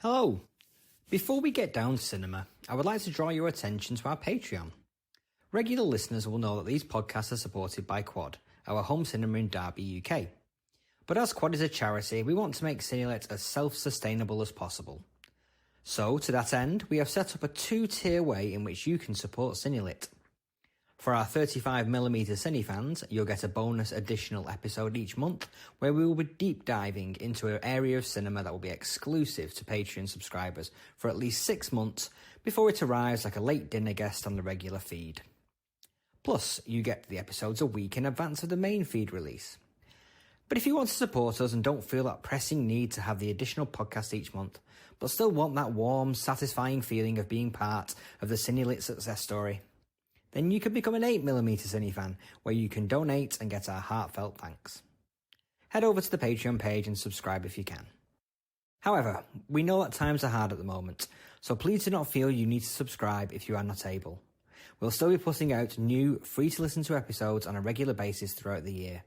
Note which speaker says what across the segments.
Speaker 1: Hello. Before we get down to cinema, I would like to draw your attention to our Patreon. Regular listeners will know that these podcasts are supported by Quad, our home cinema in Derby, UK. But as Quad is a charity, we want to make Cinelit as self-sustainable as possible. So, to that end, we have set up a two-tier way in which you can support Cinelit. For our 35mm Cine fans, you'll get a bonus additional episode each month where we will be deep diving into an area of cinema that will be exclusive to Patreon subscribers for at least 6 months before it arrives like a late dinner guest on the regular feed. Plus, you get the episodes a week in advance of the main feed release. But if you want to support us and don't feel that pressing need to have the additional podcast each month, but still want that warm, satisfying feeling of being part of the Cinelit success story, then you can become an 8mm Cine fan, where you can donate and get our heartfelt thanks. Head over to the Patreon page and subscribe if you can. However, we know that times are hard at the moment, so please do not feel you need to subscribe if you are not able. We'll still be putting out new, free-to-listen-to episodes on a regular basis throughout the year.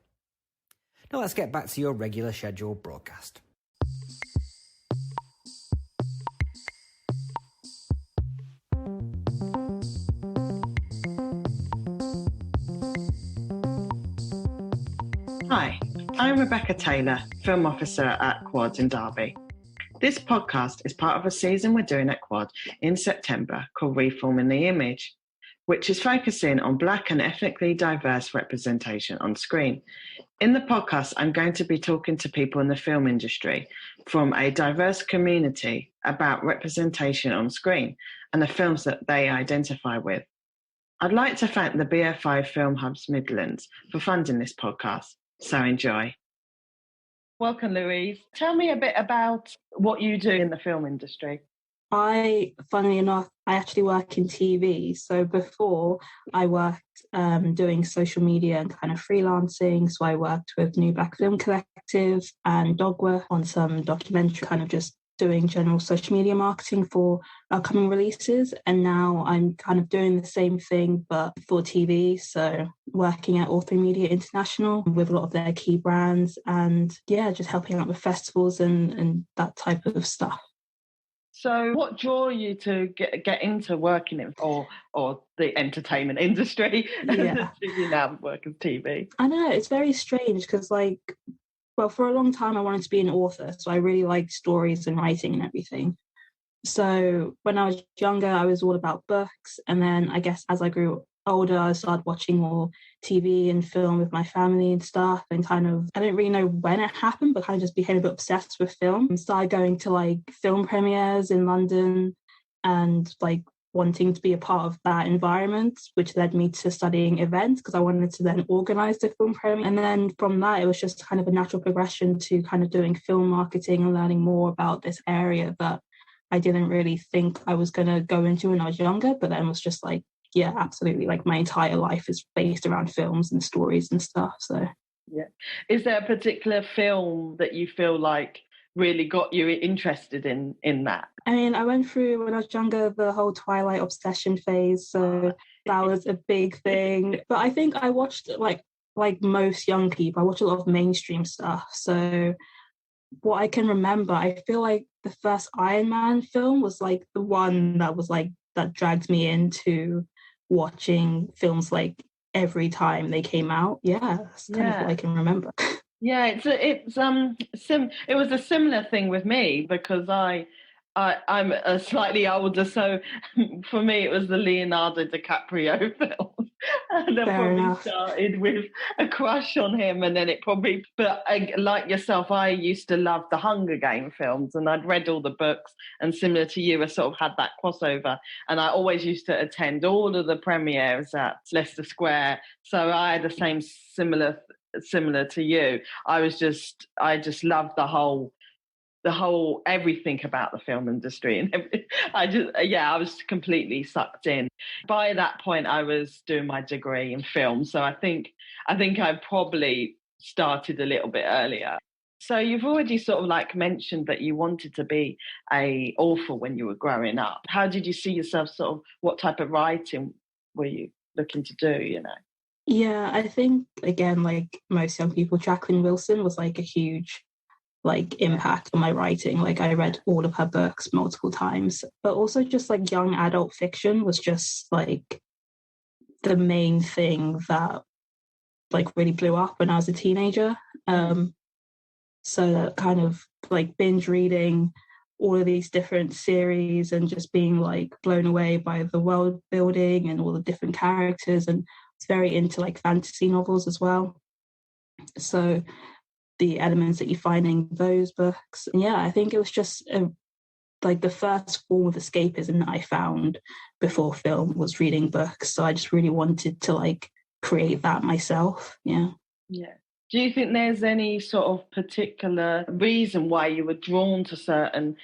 Speaker 1: Now let's get back to your regular scheduled broadcast.
Speaker 2: Hi, I'm Rebecca Taylor, Film Officer at Quad in Derby. This podcast is part of a season we're doing at Quad in September called Reforming the Image, which is focusing on Black and ethnically diverse representation on screen. In the podcast, I'm going to be talking to people in the film industry from a diverse community about representation on screen and the films that they identify with. I'd like to thank the BFI Film Hubs Midlands for funding this podcast. So enjoy. Welcome, Louise. Tell me a bit about what you do in the film industry.
Speaker 3: Funnily enough, I actually work in TV. So before I worked doing social media and kind of freelancing. So I worked with New Black Film Collective and Dogworth on some documentary, kind of just doing general social media marketing for upcoming releases. And now I'm kind of doing the same thing, but for TV. So working at All 3 Media International with a lot of their key brands and just helping out with festivals and that type of stuff.
Speaker 2: So what drew you to get into working in or the entertainment industry?
Speaker 3: Yeah.
Speaker 2: You now work in TV.
Speaker 3: I know, it's very strange because for a long time I wanted to be an author. So I really liked stories and writing and everything. So when I was younger, I was all about books. And then I guess as I grew older, I started watching more TV and film with my family and stuff, and kind of, I didn't really know when it happened, but kind of just became a bit obsessed with film and started going to film premieres in London and wanting to be a part of that environment, which led me to studying events because I wanted to then organise the film premiere. And then from that, it was just kind of a natural progression to kind of doing film marketing and learning more about this area that I didn't really think I was going to go into when I was younger, but then was just absolutely. My entire life is based around films and stories and stuff. So,
Speaker 2: yeah. Is there a particular film that you feel like really got you interested in that?
Speaker 3: I mean, I went through, when I was younger, the whole Twilight obsession phase. So that was a big thing. But I think I watched, like most young people, I watched a lot of mainstream stuff. So what I can remember, I feel like the first Iron Man film was the one that was that dragged me into watching films every time they came out. Yeah, that's kind of what I can remember.
Speaker 2: Yeah, it was a similar thing with me because I'm a slightly older, so for me it was the Leonardo DiCaprio film. And I probably started with a crush on him, and then like yourself, I used to love the Hunger Game films, and I'd read all the books, and similar to you, I sort of had that crossover, and I always used to attend all of the premieres at Leicester Square, so I had the same similar to you. I just loved the whole everything about the film industry, and I was completely sucked in. By that point I was doing my degree in film, so I think I probably started a little bit earlier. So you've already sort of mentioned that you wanted to be a author when you were growing up. How did you see yourself, sort of what type of writing were you looking to do,
Speaker 3: Yeah, I think, again, like most young people, Jacqueline Wilson was a huge like impact on my writing. Like I read all of her books multiple times, but also just like young adult fiction was just like the main thing that like really blew up when I was a teenager. So that kind of like binge reading all of these different series and just being like blown away by the world building and all the different characters, and it's very into like fantasy novels as well. So the elements that you find in those books, and yeah, I think it was just like the first form of escapism that I found before film was reading books. So I just really wanted to like create that myself. Yeah.
Speaker 2: Do you think there's any sort of particular reason why you were drawn to certain,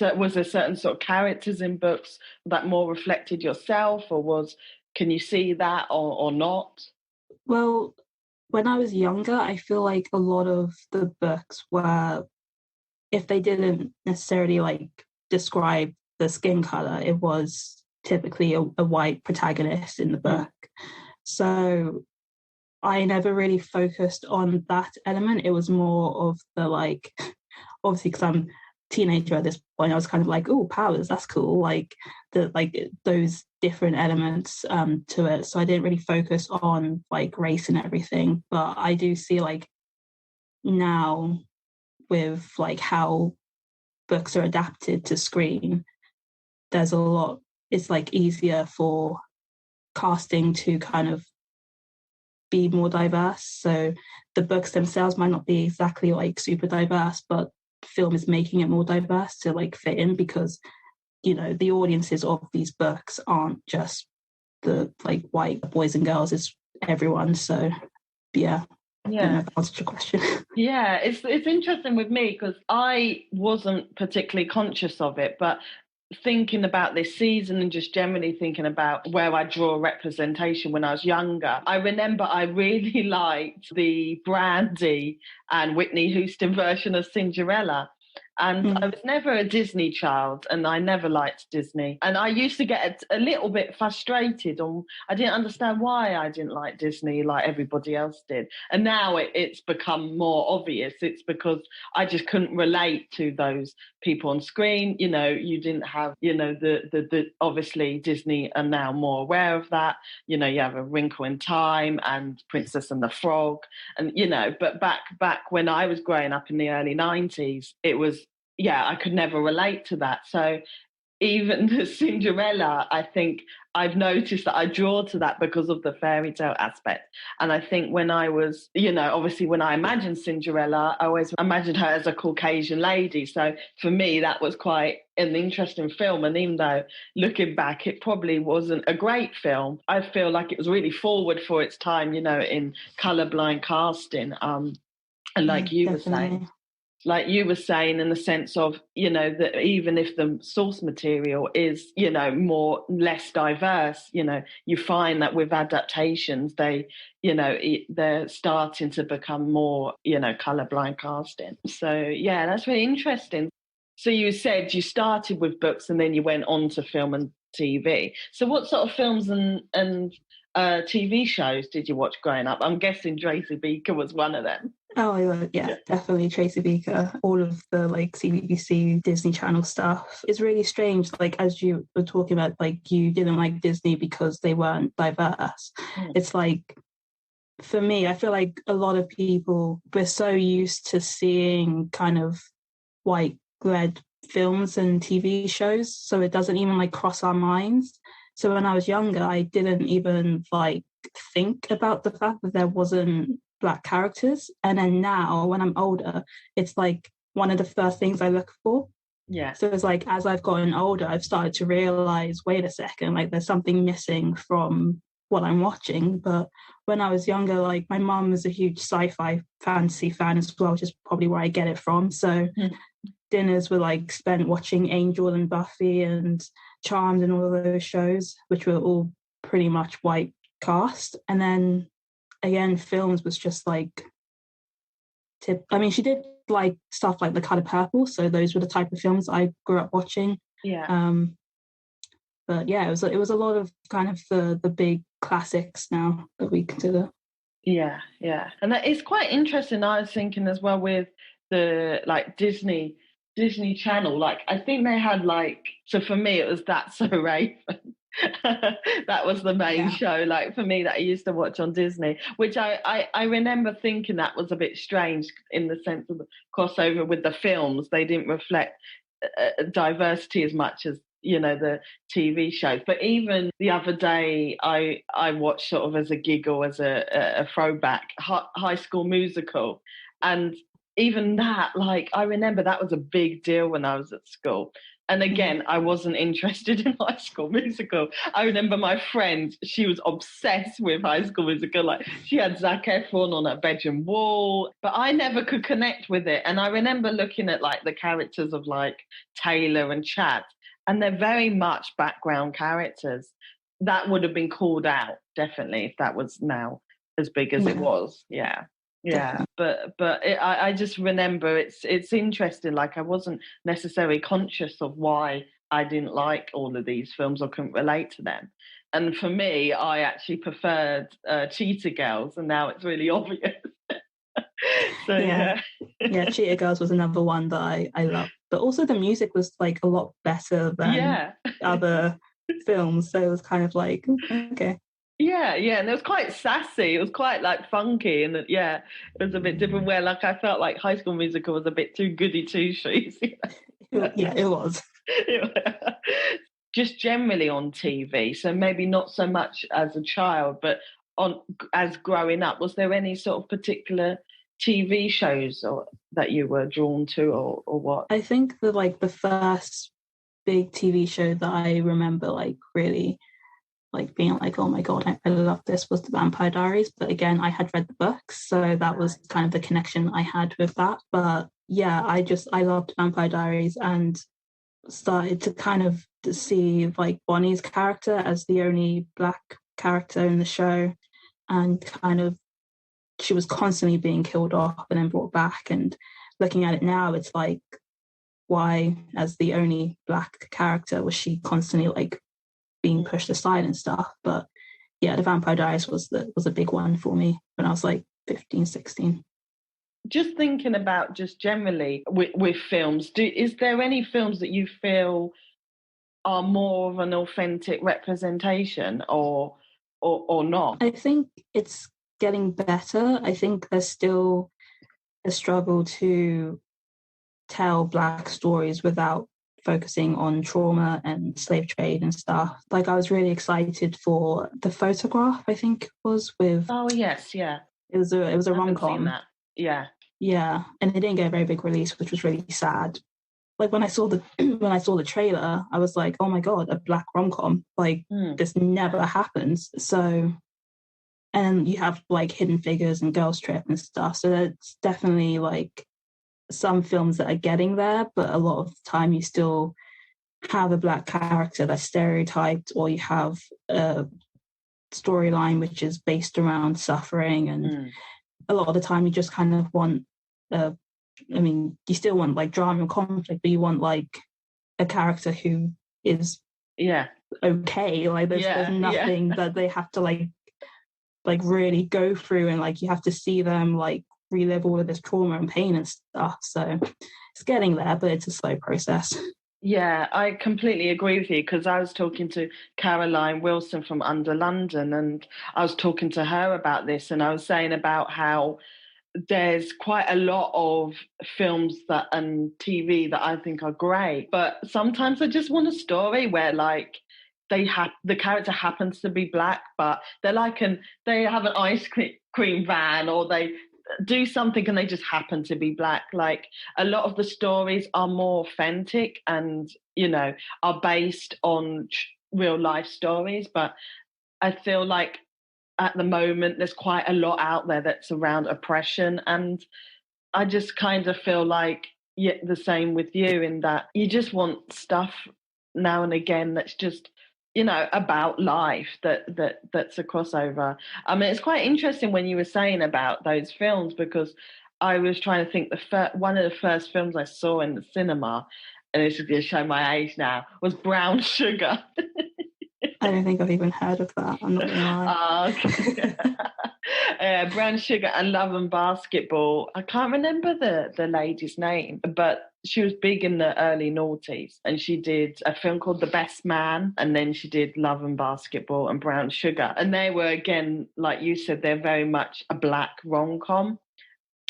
Speaker 2: was there certain sort of characters in books that more reflected yourself, or can you see that or not?
Speaker 3: Well, when I was younger, I feel like a lot of the books were, if they didn't necessarily like describe the skin color, it was typically a white protagonist in the book. So I never really focused on that element. It was more of the like, obviously because I'm a teenager at this point, I was kind of like, oh, powers, that's cool. Like those different elements to it. So I didn't really focus on like race and everything. But I do see like now with like how books are adapted to screen, there's a lot, it's like easier for casting to kind of be more diverse. So the books themselves might not be exactly like super diverse, but film is making it more diverse to like fit in, because you know the audiences of these books aren't just the like white boys and girls, it's everyone. So yeah. I don't know if that answers your question.
Speaker 2: Yeah, it's interesting with me because I wasn't particularly conscious of it, but thinking about this season and just generally thinking about where I draw representation when I was younger, I remember I really liked the Brandy and Whitney Houston version of Cinderella. And I was never a Disney child, and I never liked Disney. And I used to get a little bit frustrated I didn't understand why I didn't like Disney like everybody else did. And now it's become more obvious. It's because I just couldn't relate to those people on screen. You know, you didn't have, you know, the obviously Disney are now more aware of that. You know, you have A Wrinkle in Time and Princess and the Frog. And, you know, but back when I was growing up in the early 90s, it was, I could never relate to that. So even the Cinderella, I think I've noticed that I draw to that because of the fairy tale aspect. And I think when I was, you know, obviously when I imagined Cinderella, I always imagined her as a Caucasian lady. So for me, that was quite an interesting film. And even though looking back, it probably wasn't a great film, I feel like it was really forward for its time, you know, in colourblind casting. And like you were saying. Like you were saying, in the sense of, you know, that even if the source material is, you know, less diverse, you know, you find that with adaptations, they, you know, they're starting to become more, you know, colourblind casting. So, yeah, that's really interesting. So you said you started with books and then you went on to film and TV. So what sort of films and TV shows did you watch growing up? I'm guessing Tracy Beaker was one of them.
Speaker 3: Oh, yeah, definitely Tracy Beaker. All of the like CBBC, Disney Channel stuff. It's really strange, like as you were talking about, like you didn't like Disney because they weren't diverse. It's like, for me, I feel like a lot of people, we're so used to seeing kind of white-led films and TV shows, so it doesn't even like cross our minds. So when I was younger, I didn't even like think about the fact that there wasn't Black characters. And then now when I'm older, it's like one of the first things I look for.
Speaker 2: Yeah.
Speaker 3: So it's like, as I've gotten older, I've started to realize, wait a second, like there's something missing from what I'm watching. But when I was younger, like my mum was a huge sci-fi fantasy fan as well, which is probably where I get it from. So dinners were like spent watching Angel and Buffy and Charmed and all of those shows, which were all pretty much white cast. And then again, films was just like I mean, she did like stuff like The Color Purple, so those were the type of films I grew up watching. But yeah, it was a lot of kind of the big classics now that we consider.
Speaker 2: Yeah. And that is quite interesting. I was thinking as well with the like Disney Channel. Like I think they had like, so for me it was That's So Raven. That was the main show, like for me, that I used to watch on Disney, which I remember thinking that was a bit strange in the sense of the crossover with the films. They didn't reflect diversity as much as, you know, the TV shows. But even the other day, I watched sort of as a giggle, as a throwback, High School Musical. And even that, like, I remember that was a big deal when I was at school. And again, I wasn't interested in High School Musical. I remember my friend, she was obsessed with High School Musical. Like, she had Zac Efron on her bedroom wall, but I never could connect with it. And I remember looking at like the characters of like Taylor and Chad, and they're very much background characters. That would have been called out, definitely, if that was now as big as it was. Yeah. Yeah, but I just remember it's interesting. Like I wasn't necessarily conscious of why I didn't like all of these films or couldn't relate to them. And for me, I actually preferred Cheetah Girls, and now it's really obvious. So
Speaker 3: yeah, Cheetah Girls was another one that I loved. But also the music was like a lot better than other films. So it was kind of like, okay.
Speaker 2: Yeah, and it was quite sassy. It was quite like funky, and it was a bit different. Where like I felt like High School Musical was a bit too goody two shoes.
Speaker 3: Yeah, it was.
Speaker 2: Just generally on TV, so maybe not so much as a child, but as growing up, was there any sort of particular TV shows that you were drawn to, or what?
Speaker 3: I think the first big TV show that I remember like really like being like, oh my god, I love this, was The Vampire Diaries. But again, I had read the books, so that was kind of the connection I had with that. But yeah, I loved Vampire Diaries and started to kind of see like Bonnie's character as the only black character in the show, and kind of she was constantly being killed off and then brought back. And looking at it now, it's like, why, as the only black character, was she constantly like being pushed aside and stuff? But yeah, The Vampire Diaries was a big one for me when I was like 15, 16.
Speaker 2: Just thinking about just generally with films, is there any films that you feel are more of an authentic representation or not?
Speaker 3: I think it's getting better. I think there's still a struggle to tell black stories without focusing on trauma and slave trade and stuff. Like I was really excited for The Photograph, I think it was with.
Speaker 2: Oh yes, yeah.
Speaker 3: It was a rom-com.
Speaker 2: Yeah.
Speaker 3: Yeah, and it didn't get a very big release, which was really sad. Like when I saw the trailer, I was like, oh my god, a black rom-com! Like this never happens. So, and you have like Hidden Figures and Girls Trip and stuff. So it's definitely like some films that are getting there, but a lot of the time you still have a black character that's stereotyped, or you have a storyline which is based around suffering, and a lot of the time you just kind of want you still want like drama and conflict, but you want like a character who is okay. Like there's nothing that they have to like really go through, and like you have to see them like relive all of this trauma and pain and stuff. So it's getting there, but it's a slow process.
Speaker 2: Yeah, I completely agree with you, because I was talking to Caroline Wilson from Under London, and I was talking to her about this, and I was saying about how there's quite a lot of films and TV that I think are great, but sometimes I just want a story where like the character happens to be black, but they have an ice cream van, or they do something and they just happen to be black. Like a lot of the stories are more authentic and, you know, are based on real life stories. But I feel like at the moment there's quite a lot out there that's around oppression, and I just kind of feel like the same with you, in that you just want stuff now and again that's just, you know, about life that's a crossover. I mean, it's quite interesting when you were saying about those films, because I was trying to think one of the first films I saw in the cinema, and this is going to show my age now, was Brown Sugar.
Speaker 3: I don't think I've even heard of that. I'm not going to lie.
Speaker 2: Okay. Brown Sugar and Love and Basketball. I can't remember the lady's name, but she was big in the early noughties, and she did a film called The Best Man, and then she did Love and Basketball and Brown Sugar. And they were, again, like you said, they're very much a black rom-com.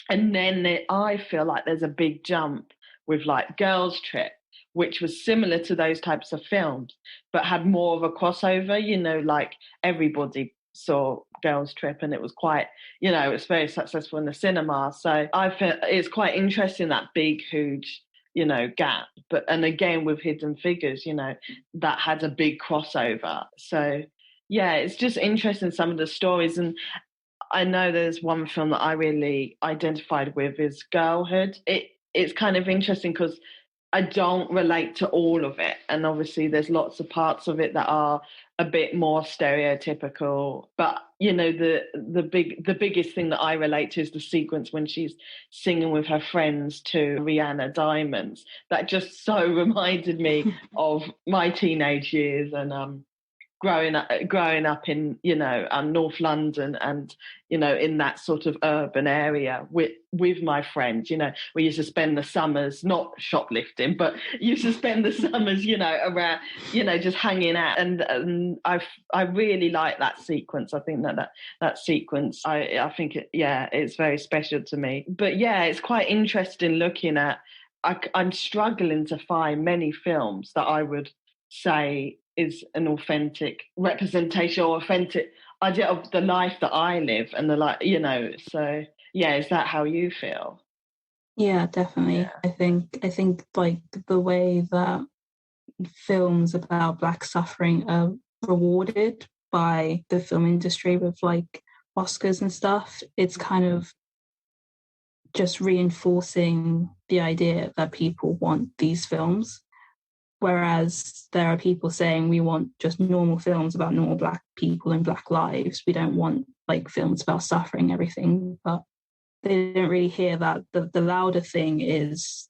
Speaker 2: And then I feel like there's a big jump with like Girls Trip, which was similar to those types of films, but had more of a crossover, you know, like everybody saw Girls Trip and it was quite, you know, it's very successful in the cinema. So I feel it's quite interesting, that big, huge, you know, gap. But, and again, with Hidden Figures, you know, that had a big crossover. So yeah, it's just interesting, some of the stories. And I know there's one film that I really identified with is Girlhood. It's kind of interesting because I don't relate to all of it. And obviously there's lots of parts of it that are a bit more stereotypical. But, you know, the biggest thing that I relate to is the sequence when she's singing with her friends to Rihanna Diamonds. That just so reminded me of my teenage years and growing up in, you know, North London, and, you know, in that sort of urban area with my friends. You know, we used to spend the summers not shoplifting, but used to spend the summers, you know, around, you know, just hanging out. And I really like that sequence. I think that sequence, I think it's very special to me. But yeah, it's quite interesting looking at. I'm struggling to find many films that I would say is an authentic representation or authentic idea of the life that I live and the life, you know. So yeah, is that how you feel?
Speaker 3: Yeah, definitely.
Speaker 2: Yeah.
Speaker 3: I think like the way that films about Black suffering are rewarded by the film industry with like Oscars and stuff, it's kind of just reinforcing the idea that people want these films. Whereas there are people saying we want just normal films about normal Black people and Black lives. We don't want like films about suffering, everything. But they don't really hear that the louder thing is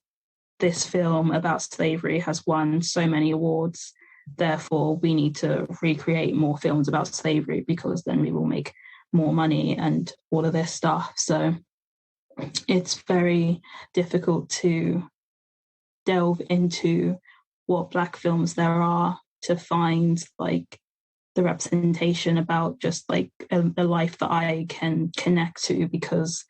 Speaker 3: this film about slavery has won so many awards. Therefore, we need to recreate more films about slavery because then we will make more money and all of this stuff. So it's very difficult to delve into what Black films there are to find like the representation about just like a life that I can connect to, because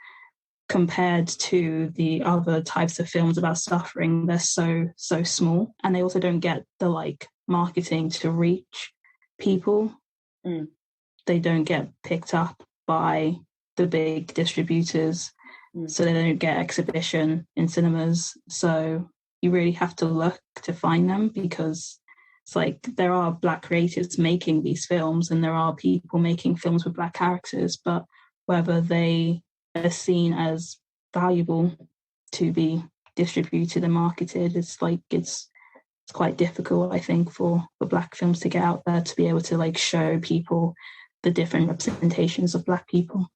Speaker 3: compared to the other types of films about suffering, they're so small, and they also don't get the like marketing to reach people. They don't get picked up by the big distributors, so they don't get exhibition in cinemas. So you really have to look to find them, because it's like there are Black creators making these films and there are people making films with Black characters, but whether they are seen as valuable to be distributed and marketed, it's quite difficult, I think, for Black films to get out there to be able to like show people the different representations of Black people.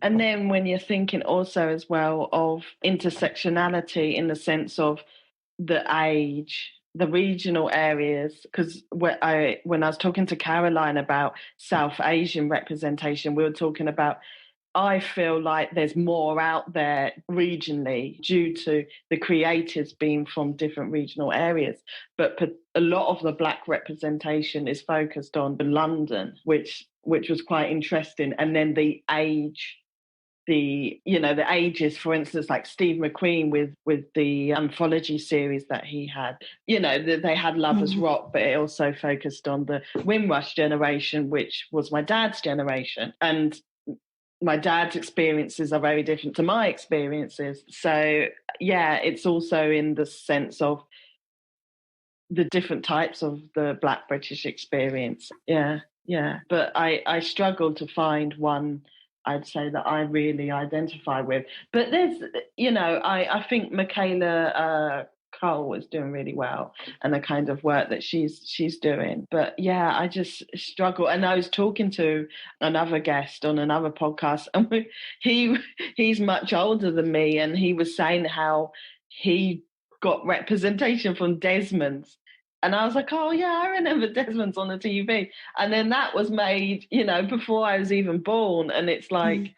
Speaker 2: And then when you're thinking also as well of intersectionality in the sense of the age, the regional areas, because when I was talking to Caroline about South Asian representation, we were talking about, I feel like there's more out there regionally due to the creators being from different regional areas. But a lot of the Black representation is focused on London, which was quite interesting. And then the ages, for instance, like Steve McQueen with the anthology series that he had, you know, they had Lovers Rock, but it also focused on the Windrush generation, which was my dad's generation. And my dad's experiences are very different to my experiences. So yeah, it's also in the sense of the different types of the Black British experience. Yeah. But I struggle to find one I'd say that I really identify with. But there's, you know, I think Michaela Cole is doing really well, and the kind of work that she's doing. But yeah, I just struggle. And I was talking to another guest on another podcast, and he's much older than me, and he was saying how he got representation from Desmond's And I was like, oh, yeah, I remember Desmond's on the TV. And then that was made, before I was even born. And it's like,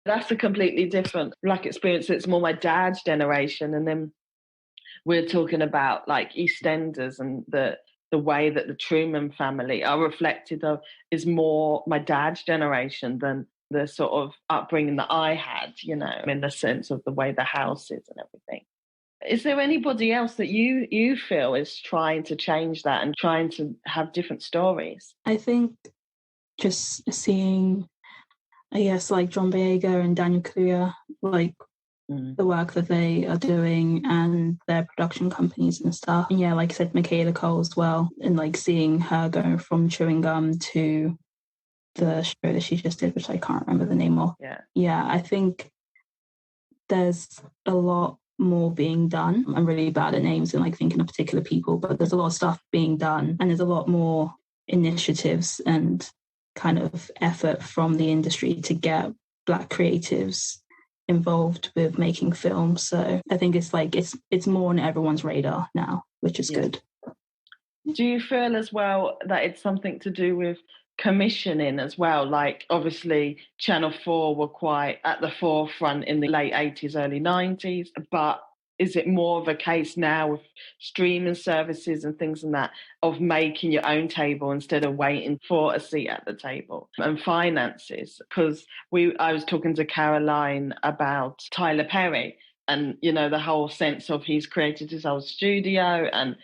Speaker 2: that's a completely different Black experience. It's more my dad's generation. And then we're talking about like EastEnders and the way that the Truman family are reflected of is more my dad's generation than the sort of upbringing that I had, in the sense of the way the house is and everything. Is there anybody else that you feel is trying to change that and trying to have different stories?
Speaker 3: I think just seeing, I guess, like John Boyega and Daniel Kaluuya, like the work that they are doing and their production companies and stuff. And yeah, like I said, Michaela Cole as well. And like seeing her going from Chewing Gum to the show that she just did, which I can't remember the name of. Yeah, I think there's a lot more being done. I'm really bad at names and like thinking of particular people, but there's a lot of stuff being done and there's a lot more initiatives and kind of effort from the industry to get Black creatives involved with making films. So I think it's like it's more on everyone's radar now, which is good.
Speaker 2: Do you feel as well that it's something to do with commissioning as well? Like obviously Channel 4 were quite at the forefront in the late 80s, early 90s, but is it more of a case now with streaming services and things like that of making your own table instead of waiting for a seat at the table? And finances, because I was talking to Caroline about Tyler Perry and, the whole sense of he's created his whole studio. And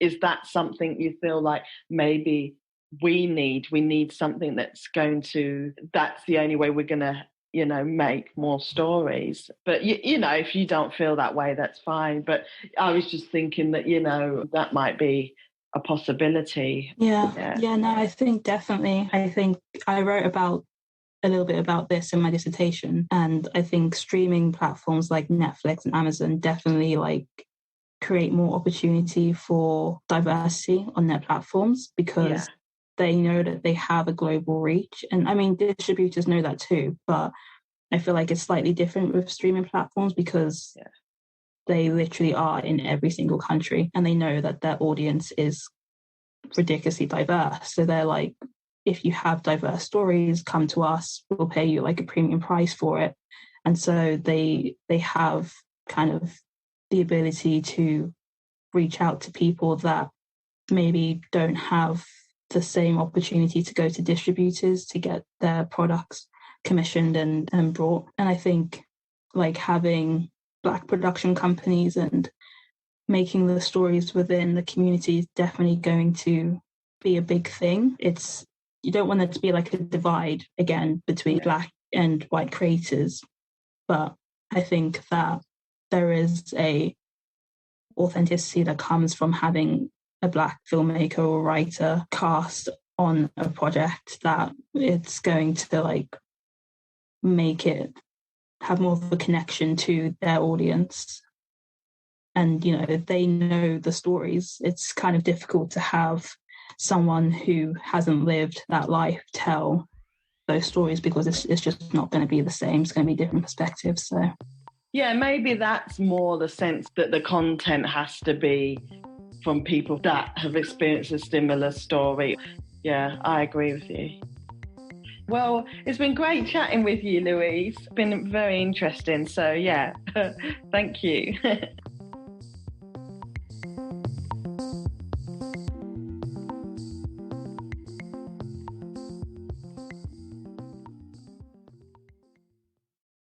Speaker 2: is that something you feel like maybe we need something that's the only way we're going to make more stories? But if you don't feel that way, that's fine. But I was just thinking that that might be a possibility.
Speaker 3: No, I think definitely. I think I wrote a little bit about this in my dissertation, and I think streaming platforms like Netflix and Amazon definitely like create more opportunity for diversity on their platforms because they know that they have a global reach. And I mean, distributors know that too, but I feel like it's slightly different with streaming platforms because they literally are in every single country and they know that their audience is ridiculously diverse. So they're like, if you have diverse stories, come to us, we'll pay you like a premium price for it. And so they have kind of the ability to reach out to people that maybe don't have the same opportunity to go to distributors to get their products commissioned and brought. And I think like having Black production companies and making the stories within the community is definitely going to be a big thing. You don't want there to be like a divide again between Black and white creators, but I think that there is a authenticity that comes from having a Black filmmaker or writer cast on a project that it's going to like make it have more of a connection to their audience. And, they know the stories. It's kind of difficult to have someone who hasn't lived that life tell those stories because it's just not going to be the same. It's going to be different perspectives. So
Speaker 2: yeah, maybe that's more the sense that the content has to be from people that have experienced a similar story. Yeah, I agree with you. Well, it's been great chatting with you, Louise. It's been very interesting. So yeah, thank you.